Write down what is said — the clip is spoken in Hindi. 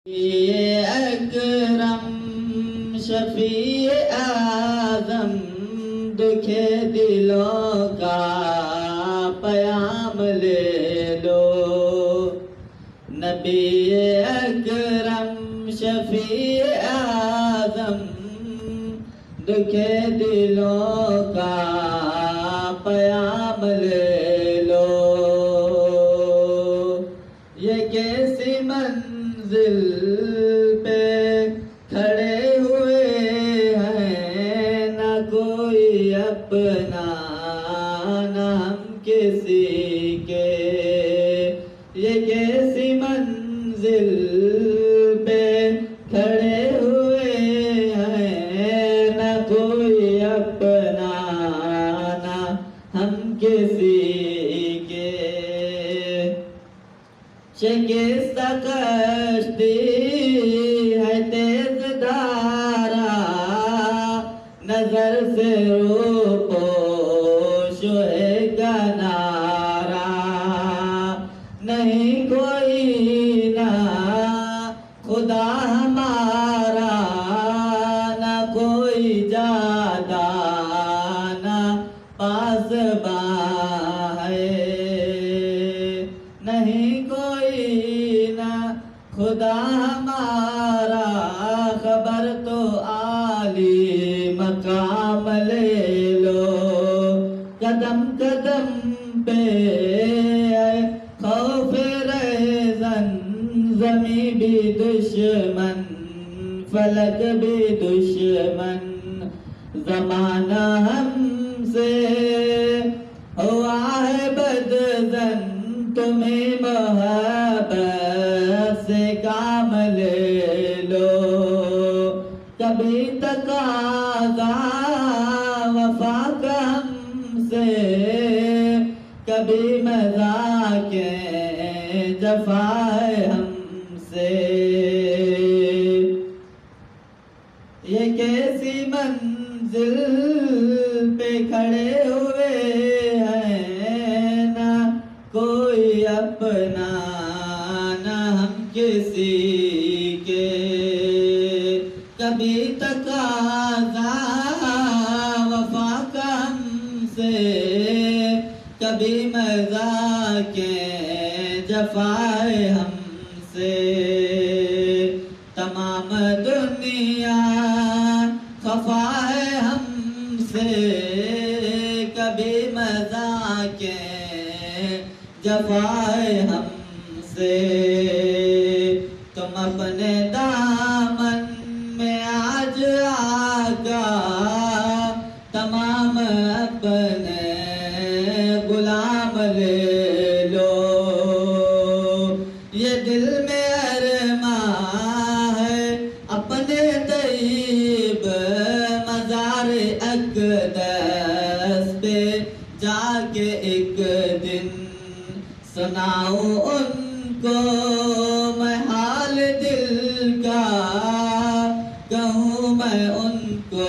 ये अकरम शफी आज़म दुखे दिलों का पयाम ले लो। नबी अकरम शफी आज़म दुखे दिलों का पयाम ले लो। ये कैसी मंजिल पे खड़े हुए हैं, न कोई अपना न हम किसी के। ये कैसी मंजिल पे खड़े हुए हैं, न कोई अपना न हम किसी के। शिकस्त कश्ती है तेज धारा, नजर से रूपोश है किनारा। नहीं कोई ना खुदा हमारा, ना कोई ज्यादा ना पासबा है। नहीं कोई ना खुदा हमारा, खबर तो आली मकाम ले लो। कदम कदम पे खौफ रहज़न, ज़मी भी दुश्मन फलक भी दुश्मन। ज़माना हमसे हुआ है बदज़न, तुम्हें मोहब्बत से काम ले लो। कभी तकाज़ा वफ़ा का हमसे, कभी मज़ाक़े जफ़ा है हमसे। ये कैसी मंजिल पे खड़े हुए हैं, ना कोई अपना न हम किसी के। कभी तकाज़ा वफ़ा का हमसे, कभी मज़ाक़े जफ़ाए हमसे। तमाम दुनिया खफ़ा है हमसे, कभी मज़ाक़े जफ़ाए हमसे। तुम अपने दामन में आज आका तमाम अपने गुलाम ले लो। ये दिल में अरमां है अपने तैयब मज़ार अक़दस पे जाके एक दिन सुनाऊं उनको मैं हाल दिल का, कहूँ मैं उनको